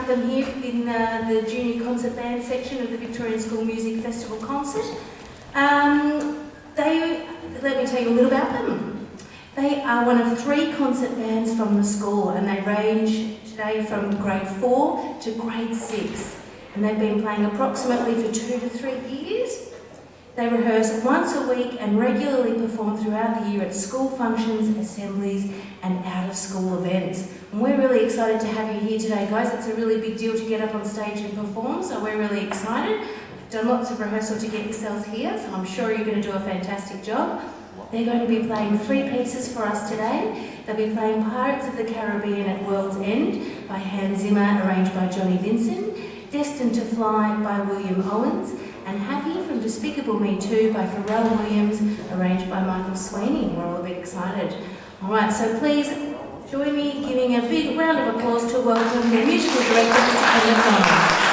have them here in the Junior Concert Band section of the Victorian School Music Festival concert. Let me tell you a little about them. They are one of 3 concert bands from the school, and they range today from grade 4 to grade 6. And they've been playing approximately for 2 to 3 years. They rehearse once a week and regularly perform throughout the year at school functions, assemblies and out-of-school events. And we're really excited to have you here today, guys. It's a really big deal to get up on stage and perform, so we're really excited. You've done lots of rehearsal to get yourselves here, so I'm sure you're going to do a fantastic job. They're going to be playing 3 pieces for us today. They'll be playing Pirates of the Caribbean at World's End by Hans Zimmer, arranged by Johnny Vincent, Destined to Fly by William Owens, and Happy from Despicable Me 2 by Pharrell Williams, arranged by Michael Sweeney. We're all a bit excited. All right, so please join me giving a big round of applause to welcome the musical director, Mr. Kenneth Donald.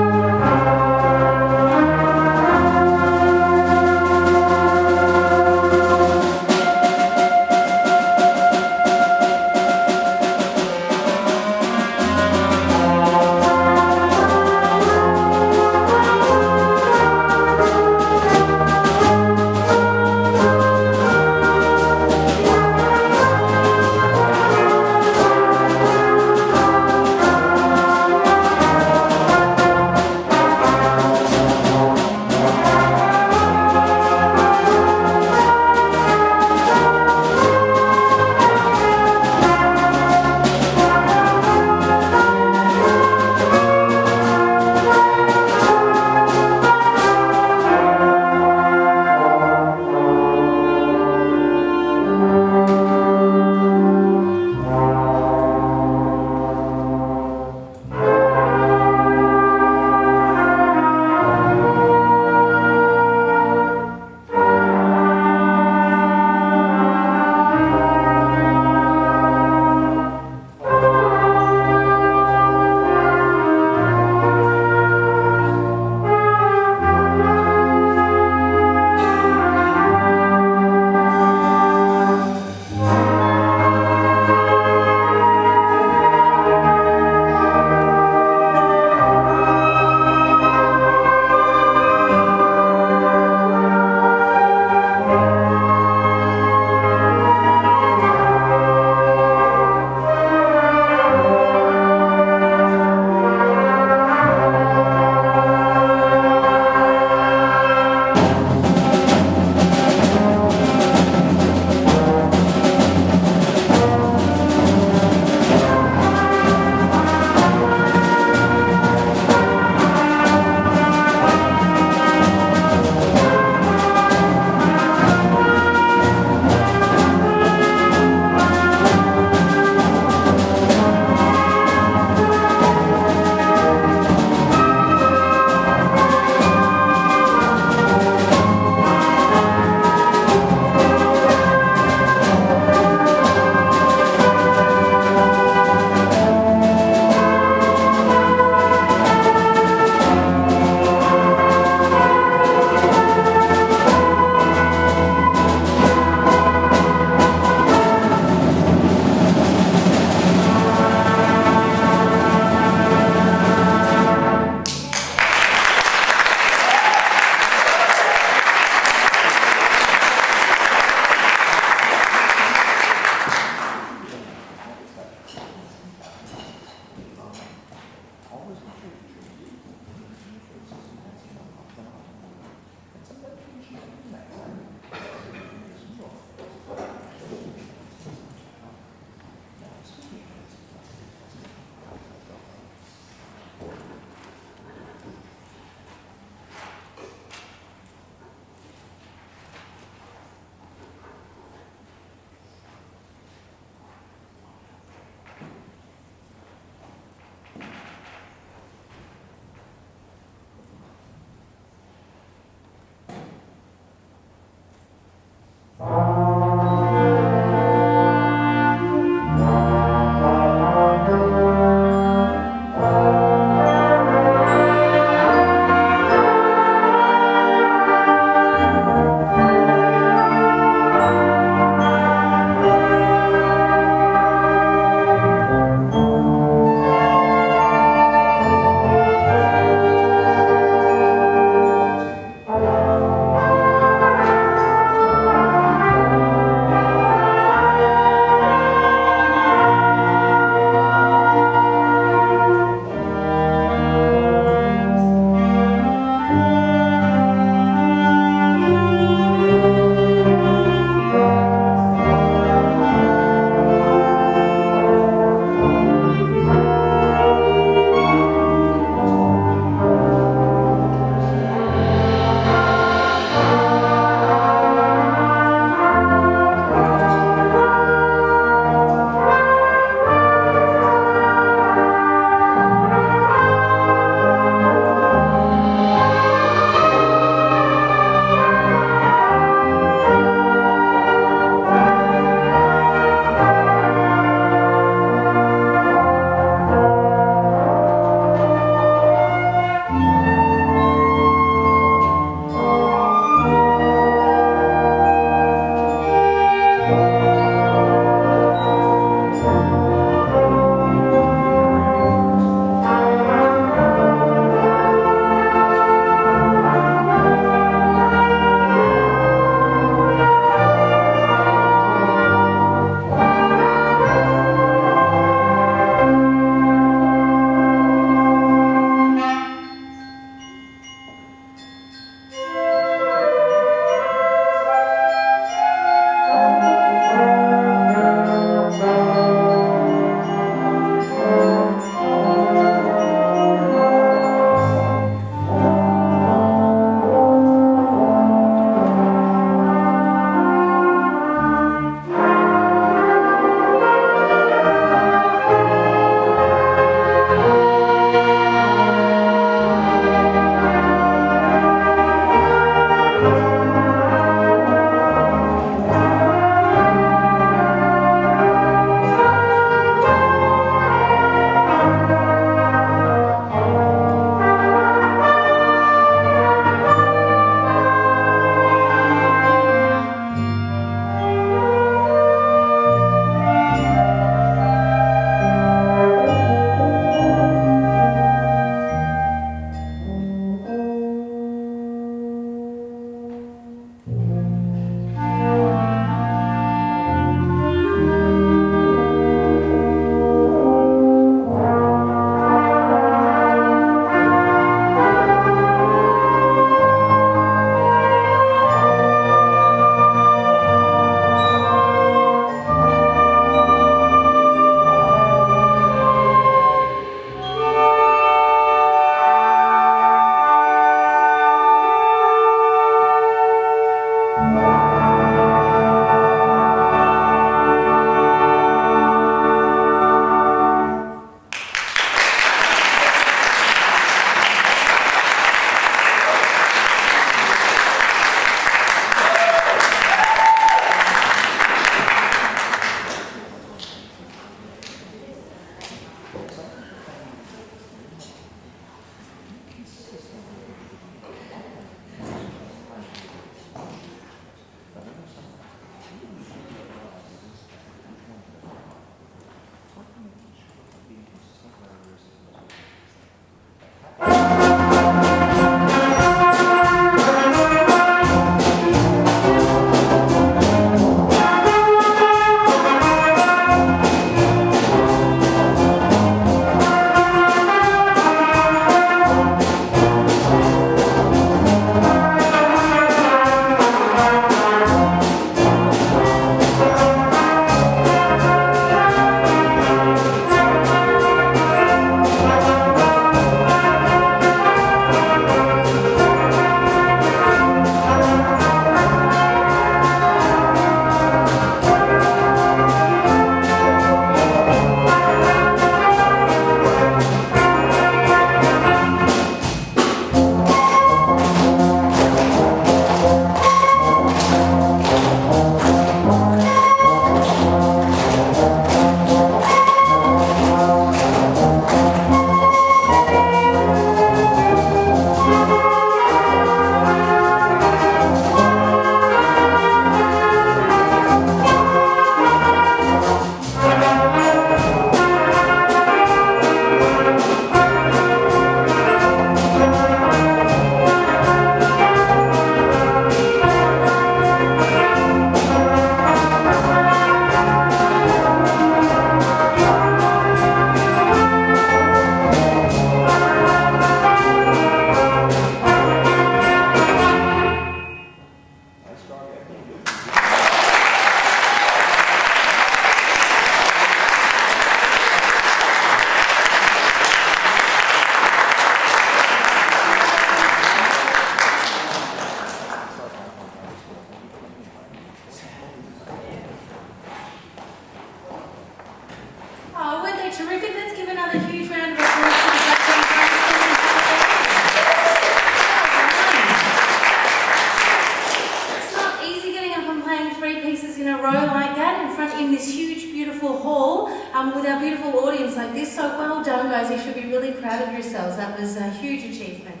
with our beautiful audience like this. So well done, guys. You should be really proud of yourselves. That was a huge achievement.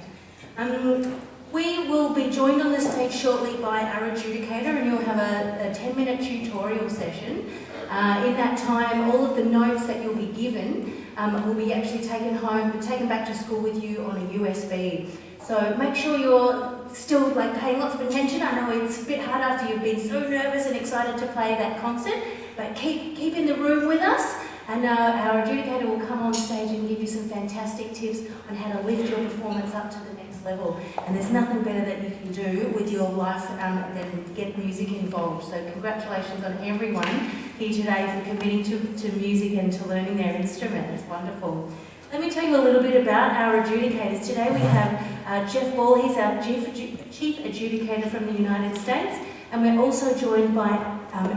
We will be joined on the stage shortly by our adjudicator, and you'll have a 10-minute tutorial session. In that time, all of the notes that you'll be given will be actually taken home, taken back to school with you on a USB. So make sure you're still paying lots of attention. I know it's a bit hard after you've been so nervous and excited to play that concert, but keep in the room with us, and our adjudicator will come on stage and give you some fantastic tips on how to lift your performance up to the next level. And there's nothing better that you can do with your life than get music involved. So congratulations on everyone here today for committing to music and to learning their instrument. It's wonderful. Let me tell you a little bit about our adjudicators. Today we have Jeff Ball. He's our chief adjudicator from the United States, and we're also joined by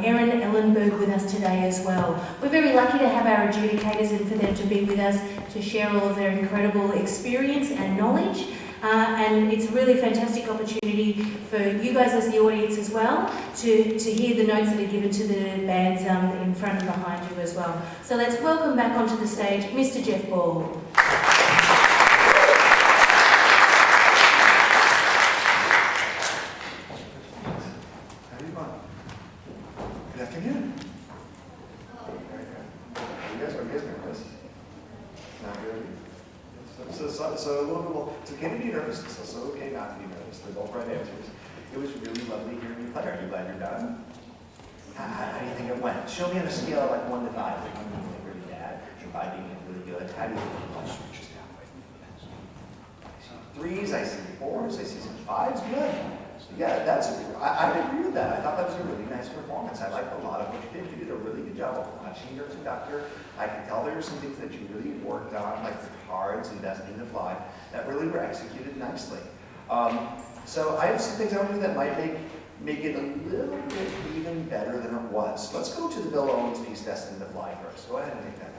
Erin Ellenberg with us today as well. We're very lucky to have our adjudicators and for them to be with us to share all of their incredible experience and knowledge. And it's a really fantastic opportunity for you guys as the audience as well to hear the notes that are given to the bands in front and behind you as well. So let's welcome back onto the stage Mr. Jeff Ball. Good afternoon. You guys nervous? Not really. So a little bit more. It's okay to be nervous. It's also okay not to be nervous. They're both right answers. It was really lovely hearing you play. Are you glad you're done? How do you think it went? Show me on a scale of 1 to 5. Like 1 being really bad, or 5 being really good. How do you think? I see 3s. I see 4s. I see some 5s. Good. Yeah, I agree with that. I thought that was a really nice performance. I liked a lot of what you did. You did a really good job of punching your conductor. I could tell there were some things that you really worked on, like the cards and Destined to Fly, that really were executed nicely. So I have some things I want to do that might make it a little bit even better than it was. Let's go to the Bill Owens piece, Destined to Fly, first. Go ahead and take that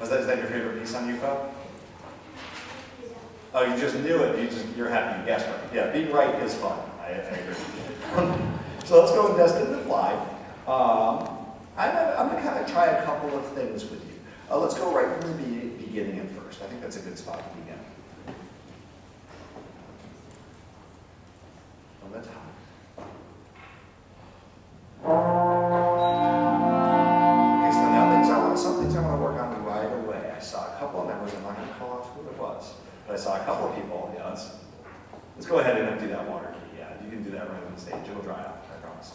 out. Is that your favorite piece on UFO? Oh, you just knew it. You're happy you guessed right. Yeah, being right is fun. I agree. So let's go with Destined to Fly. I'm going to kind of try a couple of things with you. Let's go right from the beginning at first. I think that's a good spot to begin. From the top. Okay, so now some things I want to work on right away. I saw a couple of members. I'm not going to call out who it was. But I saw a couple of people, let's go ahead and empty that water key. Yeah, you can do that right on the stage. It'll dry out, I promise.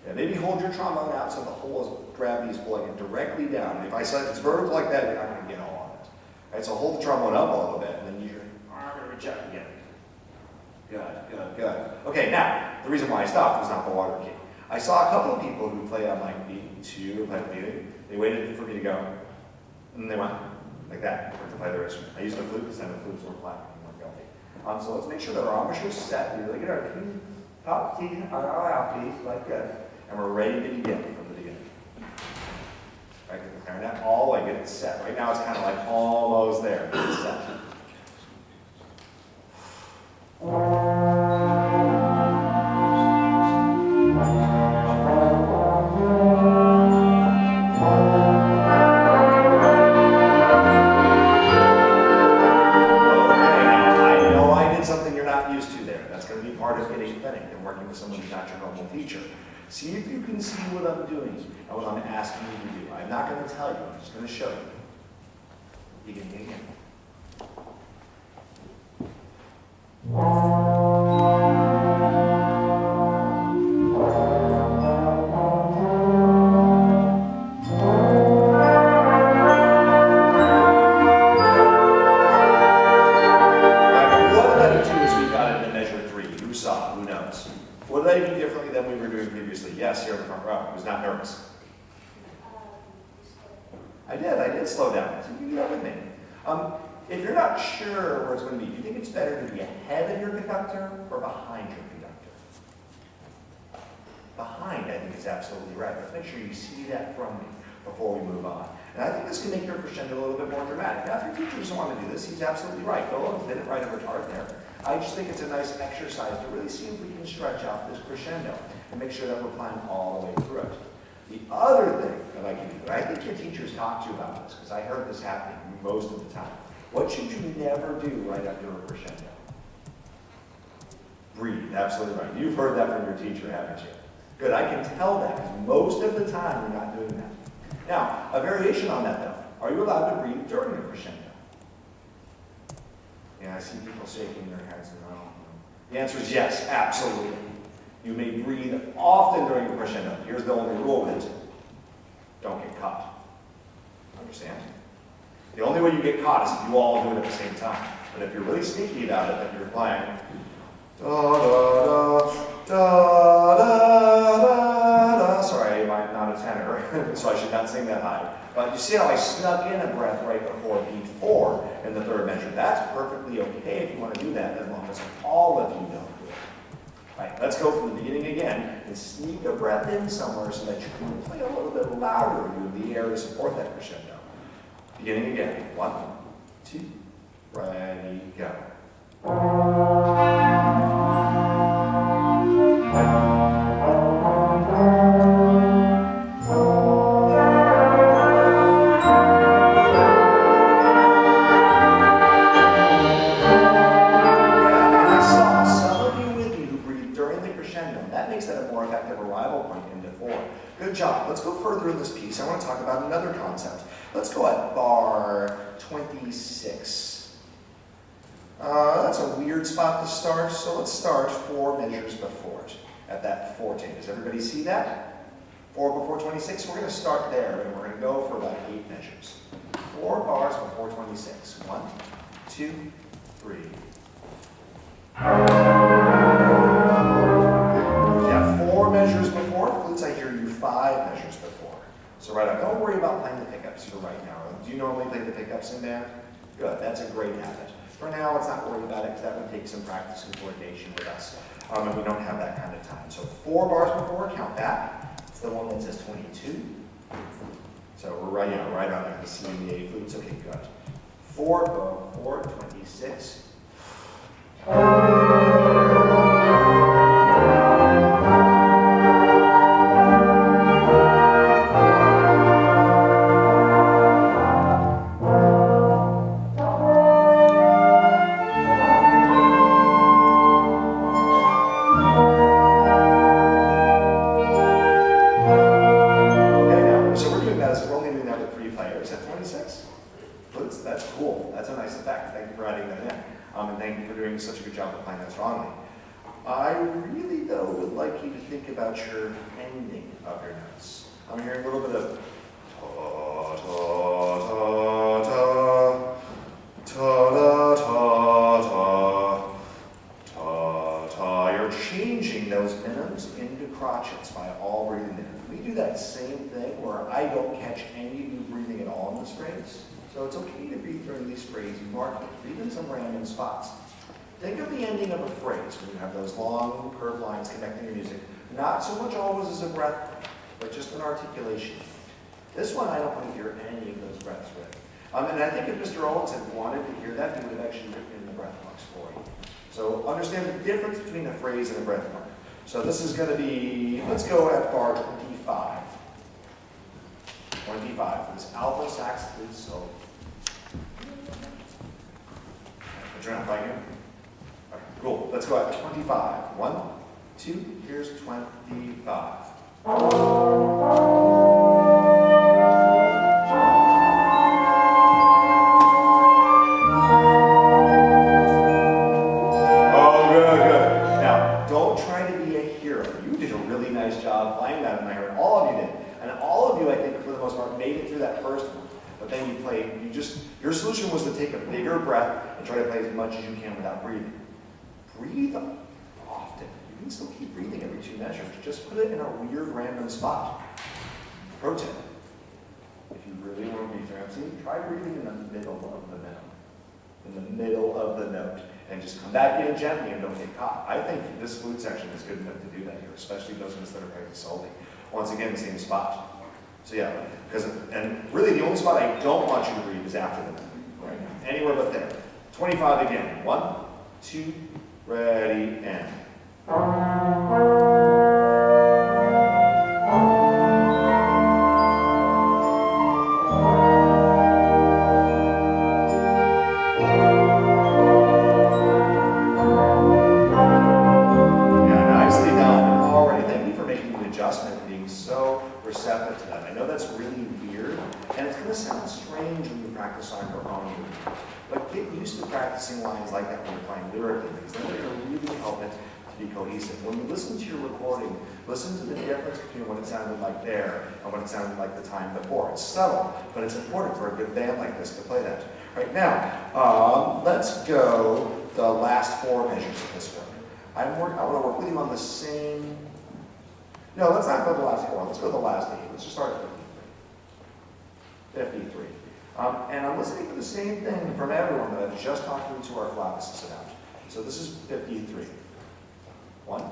Yeah, maybe hold your trombone out so the hole is gravity is pulling it directly down. If it's vertical like that, you're not going to get all on it. Right, so hold the trombone up a little bit, and then you're going to reach out again. Good. Okay, now, the reason why I stopped was not the water key. I saw a couple of people who play on B2, they waited for me to go, and they went like that, to play their instrument. I used the flute because then the flutes were flat and more guilty. So let's make sure that our embouchure is set. We really get our top key on our out key, like this, and we're ready to begin from the beginning. Right, get the clarinet all the way, get it set. Right now it's kind of like almost there, get it set. Someone who's not your normal teacher. See if you can see what I'm doing and what I'm asking you to do. I'm not going to tell you, I'm just going to show you. Begin again. Yes, here in the front row. Who's not nervous? I did slow down. So you can do that with me. If you're not sure where it's going to be, do you think it's better to be ahead of your conductor or behind your conductor? Behind, I think, is absolutely right. Let's make sure you see that from me before we move on. And I think this can make your crescendo a little bit more dramatic. Now, if your teacher doesn't want to do this, he's absolutely right. Go and didn't write a retard there. I just think it's a nice exercise to really see if we can stretch out this crescendo and make sure that we're playing all the way through it. The other thing that I can do, I think your teachers talked to you about this, because I heard this happening most of the time. What should you never do right after a crescendo? Breathe, absolutely right. You've heard that from your teacher, haven't you? Good, I can tell that, because most of the time you're not doing that. Now, a variation on that though, are you allowed to breathe during a crescendo? Yeah, I see people shaking their heads and no. The answer is yes, absolutely. You may breathe often during a crescendo. Here's the only rule with it. Don't get caught. Understand? The only way you get caught is if you all do it at the same time. But if you're really sneaky about it, if you're playing da da da da da da da. Sorry, I'm not a tenor, so I should not sing that high. But you see how I snuck in a breath right before beat 4 in the third measure. That's perfectly okay if you want to do that, as long as all of you don't do it. Right, let's go from the beginning again and sneak a breath in somewhere so that you can play a little bit louder in the air to support that crescendo. Beginning again. 1, 2, ready, go. Good job. Let's go further in this piece. I want to talk about another concept. Let's go at bar 26. That's a weird spot to start, so let's start 4 measures before it, at that 14. Does everybody see that? 4 before 26? We're going to start there, and we're going to go for about 8 measures. 4 bars before 26. 1, 2, 3. Yeah, 4 measures before. Flutes, I hear you 5 measures before. So right now, don't worry about playing the pickups for right now. Do you normally play the pickups in band? Good, that's a great habit. For now, let's not worry about it, because that would take some practice and coordination with us. And we don't have that kind of time. So 4 bars before, count that. It's the one that says 22. So we're right on there, the C and the A flutes. Okay, good. 4 before 26. Such a good job of playing that strongly. I really, though, would like you to think about your ending of your notes. I'm hearing a little bit of ta ta ta ta ta ta ta ta. You're changing those minims into crotchets by all breathing in. We do that same thing where I don't catch any of you breathing at all in this phrase. So it's okay to breathe during these phrases. Mark it. Breathe in some random spots. Think of the ending of a phrase when you have those long curved lines connecting your music. Not so much always as a breath, but just an articulation. This one I don't want to hear any of those breaths with. And I think if Mr. Owens had wanted to hear that, he would have actually written in the breath marks for you. So understand the difference between a phrase and a breath mark. So this is going to be, let's go at bar 25. 25 for this alto sax flute solo. But you're not playing it? Okay, cool. Let's go at 25. 1, 2, here's 25. Your solution was to take a bigger breath and try to play as much as you can without breathing. Breathe often. You can still keep breathing every 2 measures. Just put it in a weird random spot. Pro tip. If you really want to be fancy, try breathing in the middle of the note. In the middle of the note. And just come back in gently and don't get caught. I think this flute section is good enough to do that here, especially those of us that are playing solely. Once again, the same spot. So yeah, and really the only spot I don't want you to breathe is after the note. Right now. Anywhere but there. 25 again. 1, 2, ready, and. practice on your own. But get used to practicing lines like that when you're playing lyrically, because then they're going to really help it to be cohesive. When you listen to your recording, listen to the difference between what it sounded like there and what it sounded like the time before. It's subtle, but it's important for a good band like this to play that. Right now, let's go the last 4 measures of this one. I want to work with you on the same. No, let's not go to the last 4. Let's go to the last 8. Let's just start at 53. 53. And I'm listening for the same thing from everyone that I've just talked to our flautists about. So this is 53. 1,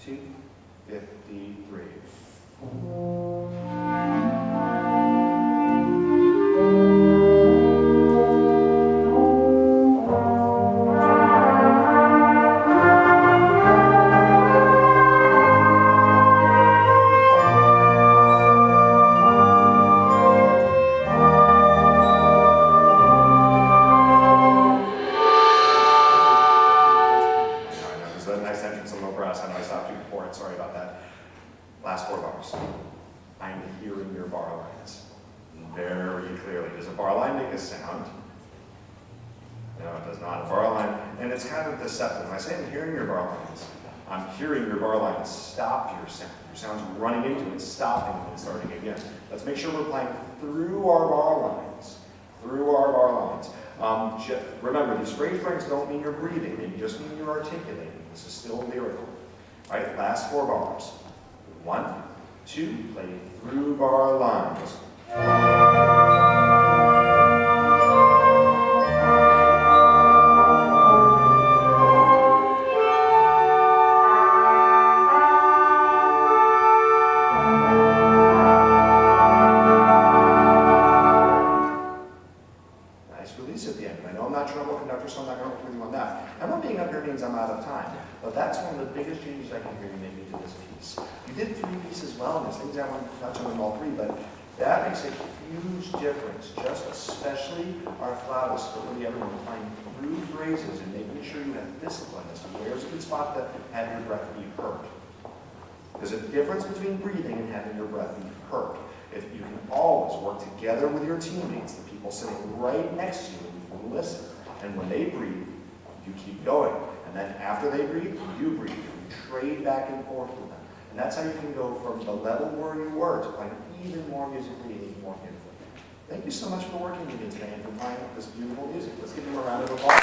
2, 53. Sorry about that. Last 4 bars. I'm hearing your bar lines very clearly. Does a bar line make a sound? No, it does not. A bar line, and it's kind of deceptive. When I say I'm hearing your bar lines, I'm hearing your bar lines stop your sound. Your sound's running into it, stopping and starting again. Let's make sure we're playing through our bar lines. Through our bar lines. Remember, these phrase breaks don't mean you're breathing. They just mean you're articulating. This is still lyrical. All right, last 4 bars. 1, 2, play through bar lines. Nice release at the end. I know I'm not your normal conductor, so I'm not going to work with you on that. I'm not being up here means I'm out of time. But that's one of the biggest changes I can hear you making to this piece. You did 3 pieces well, and there's things I want to touch on in all 3, but that makes a huge difference, just especially our flautists, but really everyone playing through phrases and making sure you have discipline as to where's a good spot to have your breath be heard. There's a difference between breathing and having your breath be heard. If you can always work together with your teammates, the people sitting right next to you, and you can listen, and when they breathe, you keep going. And then after they breathe, you breathe. You trade back and forth with them. And that's how you can go from the level where you were to playing even more musically and even more beautifully. Thank you so much for working with me today and for playing this beautiful music. Let's give them a round of applause.